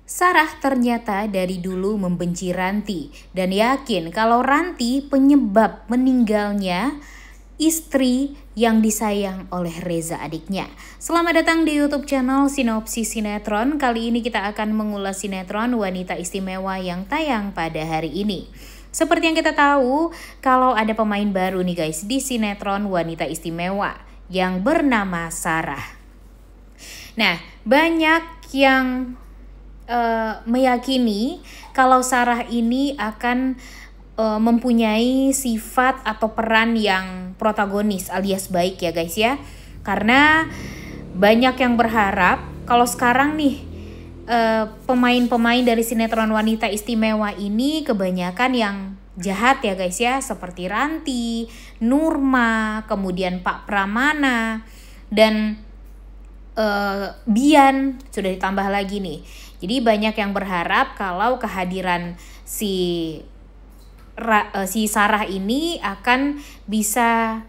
Sarah ternyata dari dulu membenci Ranti dan yakin kalau Ranti penyebab meninggalnya istri yang disayang oleh Reza adiknya. Selamat datang di YouTube channel Sinopsis Sinetron. Kali ini kita akan mengulas sinetron Wanita Istimewa yang tayang pada hari ini. Seperti yang kita tahu, kalau ada pemain baru nih guys di sinetron Wanita Istimewa yang bernama Sarah. Nah, banyak yang meyakini kalau Sarah ini akan mempunyai sifat atau peran yang protagonis alias baik ya guys ya. Karena banyak yang berharap kalau sekarang nih pemain-pemain dari sinetron Wanita Istimewa ini kebanyakan yang jahat ya guys ya, seperti Ranti, Nurma, kemudian Pak Pramana dan Bian sudah ditambah lagi nih. Jadi banyak yang berharap kalau kehadiran si Sarah ini akan bisa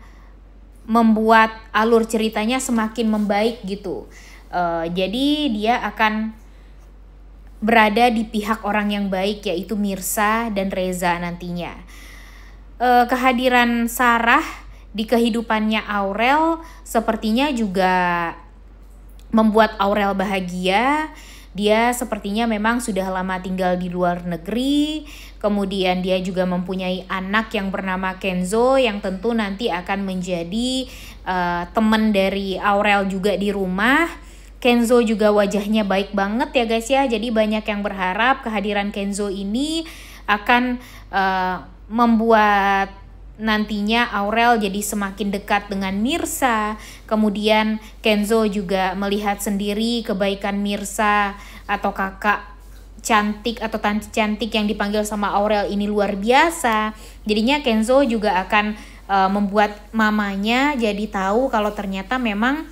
membuat alur ceritanya semakin membaik gitu. Jadi dia akan berada di pihak orang yang baik, yaitu Mirsa dan Reza nantinya. Kehadiran Sarah di kehidupannya Aurel sepertinya juga membuat Aurel bahagia. Dia sepertinya memang sudah lama tinggal di luar negeri. Kemudian dia juga mempunyai anak yang bernama Kenzo, yang tentu nanti akan menjadi teman dari Aurel juga di rumah. Kenzo juga wajahnya baik banget ya guys ya. Jadi banyak yang berharap kehadiran Kenzo ini akan membuat nantinya Aurel jadi semakin dekat dengan Mirsa. Kemudian Kenzo juga melihat sendiri kebaikan Mirsa atau kakak cantik atau tante cantik yang dipanggil sama Aurel ini luar biasa. Jadinya Kenzo juga akan membuat mamanya jadi tahu kalau ternyata memang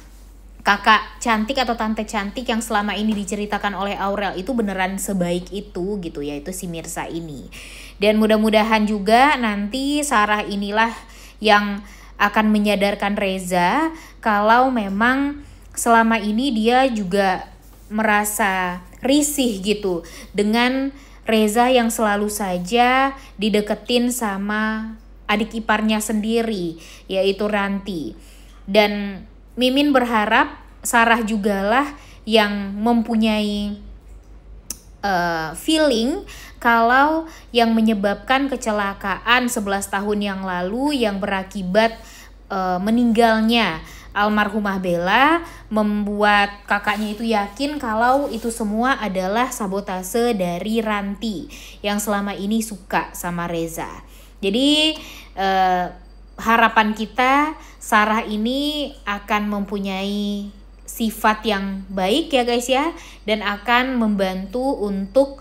kakak cantik atau tante cantik yang selama ini diceritakan oleh Aurel itu beneran sebaik itu gitu, yaitu si Mirsa ini. Dan mudah-mudahan juga nanti Sarah inilah yang akan menyadarkan Reza kalau memang selama ini dia juga merasa risih gitu dengan Reza yang selalu saja dideketin sama adik iparnya sendiri, yaitu Ranti. Dan Mimin berharap Sarah jugalah yang mempunyai feeling kalau yang menyebabkan kecelakaan 11 tahun yang lalu yang berakibat meninggalnya almarhumah Bella membuat kakaknya itu yakin kalau itu semua adalah sabotase dari Ranti yang selama ini suka sama Reza. Jadi harapan kita Sarah ini akan mempunyai sifat yang baik ya guys ya, dan akan membantu untuk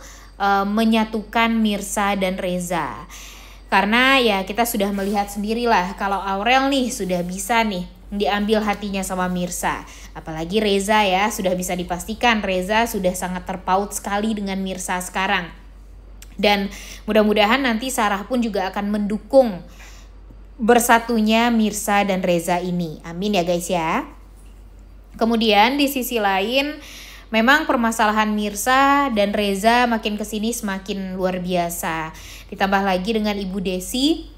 menyatukan Mirsa dan Reza. Karena ya kita sudah melihat sendirilah kalau Aurel nih sudah bisa nih diambil hatinya sama Mirsa. Apalagi Reza ya, sudah bisa dipastikan Reza sudah sangat terpaut sekali dengan Mirsa sekarang. Dan mudah-mudahan nanti Sarah pun juga akan mendukung bersatunya Mirsa dan Reza ini. Amin ya guys ya. Kemudian di sisi lain memang permasalahan Mirsa dan Reza makin kesini semakin luar biasa. Ditambah lagi dengan Ibu Desi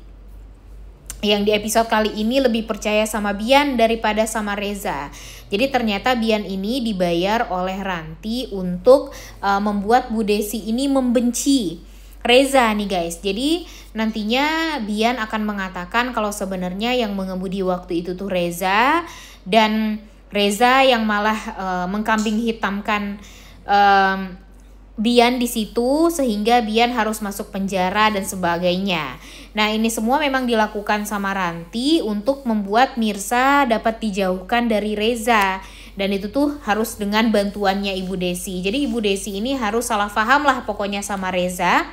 yang di episode kali ini lebih percaya sama Bian daripada sama Reza. Jadi ternyata Bian ini dibayar oleh Ranti untuk membuat Bu Desi ini membenci Reza nih guys. Jadi nantinya Bian akan mengatakan kalau sebenarnya yang mengemudi waktu itu tuh Reza, dan Reza yang malah mengkambing hitamkan Bian di situ sehingga Bian harus masuk penjara dan sebagainya. Nah, ini semua memang dilakukan sama Ranti untuk membuat Mirsa dapat dijauhkan dari Reza, dan itu tuh harus dengan bantuannya Ibu Desi. Jadi Ibu Desi ini harus salah paham lah pokoknya sama Reza,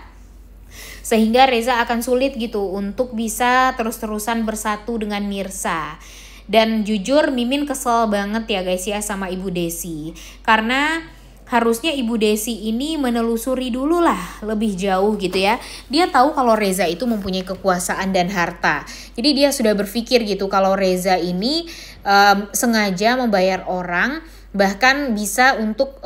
sehingga Reza akan sulit gitu untuk bisa terus-terusan bersatu dengan Mirsa. Dan jujur Mimin kesel banget ya guys ya sama Ibu Desi, karena harusnya Ibu Desi ini menelusuri dulu lah lebih jauh gitu ya. Dia tahu kalau Reza itu mempunyai kekuasaan dan harta. Jadi dia sudah berpikir gitu kalau Reza ini sengaja membayar orang bahkan bisa untuk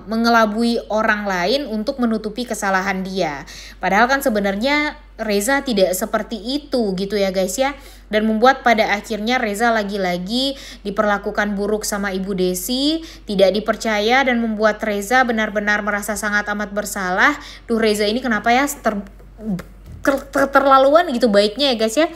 mengelabui orang lain untuk menutupi kesalahan dia. Padahal kan sebenarnya Reza tidak seperti itu gitu ya guys ya. Dan membuat pada akhirnya Reza lagi-lagi diperlakukan buruk sama Ibu Desi, tidak dipercaya, dan membuat Reza benar-benar merasa sangat amat bersalah. Duh, Reza ini kenapa ya terlaluan gitu baiknya ya guys ya.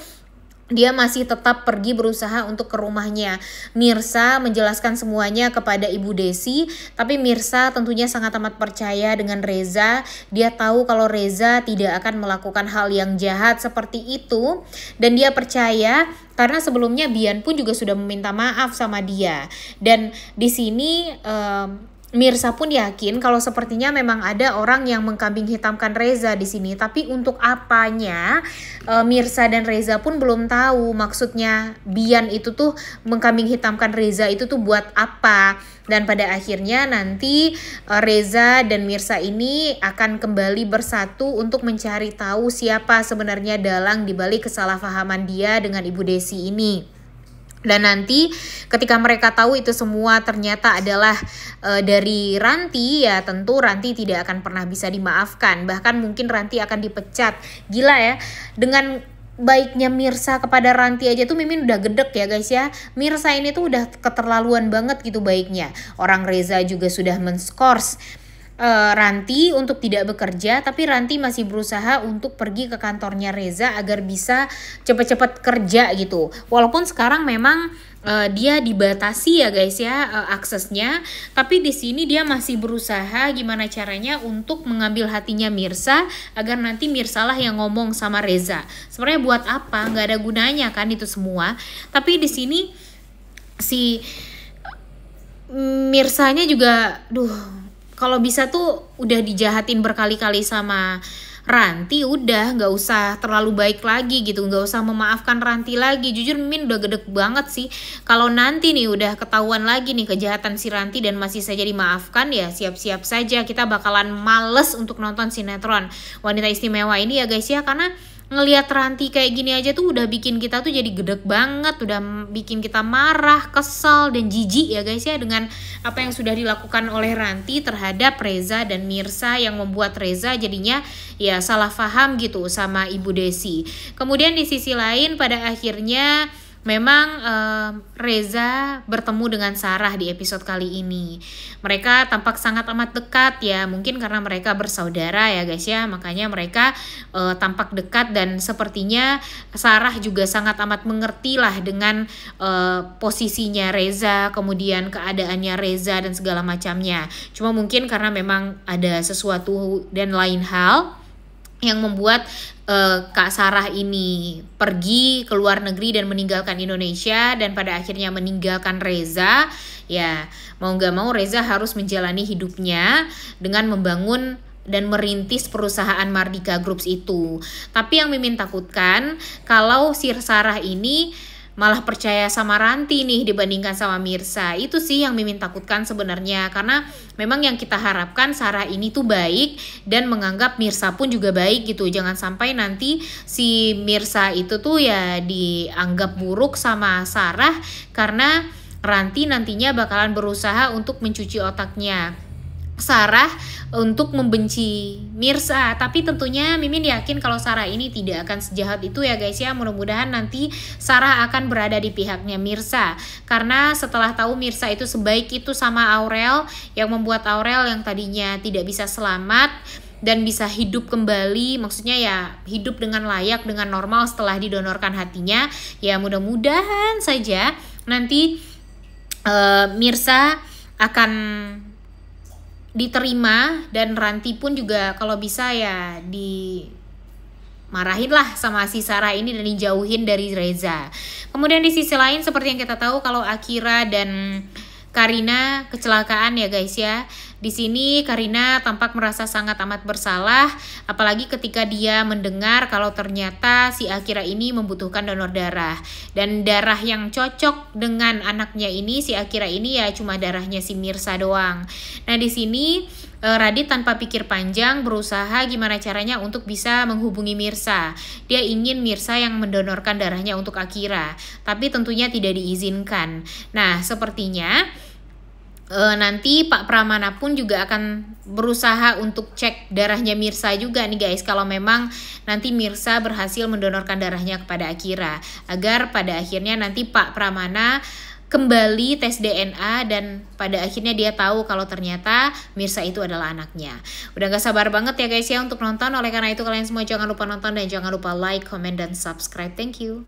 Dia masih tetap pergi berusaha untuk ke rumahnya Mirsa, menjelaskan semuanya kepada Ibu Desi. Tapi Mirsa tentunya sangat amat percaya dengan Reza. Dia tahu kalau Reza tidak akan melakukan hal yang jahat seperti itu. Dan dia percaya karena sebelumnya Bian pun juga sudah meminta maaf sama dia. Dan di sini Mirsa pun yakin kalau sepertinya memang ada orang yang mengkambing hitamkan Reza di sini. Tapi untuk apanya, Mirsa dan Reza pun belum tahu. Maksudnya Bian itu tuh mengkambing hitamkan Reza itu tuh buat apa. Dan pada akhirnya nanti Reza dan Mirsa ini akan kembali bersatu untuk mencari tahu siapa sebenarnya dalang dibalik kesalahpahaman dia dengan Ibu Desi ini. Dan nanti ketika mereka tahu itu semua ternyata adalah dari Ranti, ya tentu Ranti tidak akan pernah bisa dimaafkan. Bahkan mungkin Ranti akan dipecat. Gila ya, dengan baiknya Mirsa kepada Ranti aja tuh Mimin udah gedek ya guys ya. Mirsa ini tuh udah keterlaluan banget gitu baiknya. Orang Reza juga sudah men-skors Ranti untuk tidak bekerja, tapi Ranti masih berusaha untuk pergi ke kantornya Reza agar bisa cepet-cepet kerja gitu. Walaupun sekarang memang dia dibatasi ya guys ya aksesnya, tapi di sini dia masih berusaha gimana caranya untuk mengambil hatinya Mirsa agar nanti Mirsa lah yang ngomong sama Reza. Sebenarnya buat apa? Nggak ada gunanya kan itu semua. Tapi di sini si Mirsanya juga, kalau bisa tuh udah dijahatin berkali-kali sama Ranti, udah nggak usah terlalu baik lagi gitu, nggak usah memaafkan Ranti lagi. Jujur Mimin udah gedek banget sih kalau nanti nih udah ketahuan lagi nih kejahatan si Ranti dan masih saja dimaafkan, ya siap-siap saja kita bakalan males untuk nonton sinetron Wanita Istimewa ini ya guys ya. Karena ngelihat Ranti kayak gini aja tuh udah bikin kita tuh jadi gedek banget, udah bikin kita marah, kesal, dan jijik ya guys ya dengan apa yang sudah dilakukan oleh Ranti terhadap Reza dan Mirsa, yang membuat Reza jadinya ya salah paham gitu sama Ibu Desi. Kemudian di sisi lain pada akhirnya memang Reza bertemu dengan Sarah di episode kali ini. Mereka tampak sangat amat dekat ya, mungkin karena mereka bersaudara ya guys ya, makanya mereka tampak dekat. Dan sepertinya Sarah juga sangat amat mengerti lah dengan posisinya Reza, kemudian keadaannya Reza dan segala macamnya. Cuma mungkin karena memang ada sesuatu dan lain hal yang membuat Kak Sarah ini pergi ke luar negeri dan meninggalkan Indonesia, dan pada akhirnya meninggalkan Reza. Ya mau gak mau Reza harus menjalani hidupnya dengan membangun dan merintis perusahaan Mardika Groups itu. Tapi yang Mimin takutkan kalau si Sarah ini malah percaya sama Ranti nih dibandingkan sama Mirsa. Itu sih yang Mimin takutkan sebenarnya, karena memang yang kita harapkan Sarah ini tuh baik dan menganggap Mirsa pun juga baik gitu. Jangan sampai nanti si Mirsa itu tuh ya dianggap buruk sama Sarah karena Ranti nantinya bakalan berusaha untuk mencuci otaknya Sarah untuk membenci Mirsa. Tapi tentunya Mimin yakin kalau Sarah ini tidak akan sejahat itu ya guys ya. Mudah-mudahan nanti Sarah akan berada di pihaknya Mirsa, karena setelah tahu Mirsa itu sebaik itu sama Aurel, yang membuat Aurel yang tadinya tidak bisa selamat dan bisa hidup kembali, maksudnya ya hidup dengan layak, dengan normal setelah didonorkan hatinya. Ya mudah-mudahan saja nanti Mirsa akan diterima, dan Ranti pun juga kalau bisa ya dimarahin lah sama si Sarah ini dan dijauhin dari Reza. Kemudian di sisi lain seperti yang kita tahu kalau Akira dan Karina kecelakaan ya guys ya. Di sini Karina tampak merasa sangat amat bersalah, apalagi ketika dia mendengar kalau ternyata si Akira ini membutuhkan donor darah, dan darah yang cocok dengan anaknya ini, si Akira ini ya cuma darahnya si Mirsa doang. Nah di sini Radit tanpa pikir panjang berusaha gimana caranya untuk bisa menghubungi Mirsa. Dia ingin Mirsa yang mendonorkan darahnya untuk Akira, tapi tentunya tidak diizinkan. Nah sepertinya nanti Pak Pramana pun juga akan berusaha untuk cek darahnya Mirsa juga nih guys, kalau memang nanti Mirsa berhasil mendonorkan darahnya kepada Akira, agar pada akhirnya nanti Pak Pramana kembali tes DNA dan pada akhirnya dia tahu kalau ternyata Mirsa itu adalah anaknya. Udah gak sabar banget ya guys ya untuk nonton, oleh karena itu kalian semua jangan lupa nonton dan jangan lupa like, comment, dan subscribe. Thank you.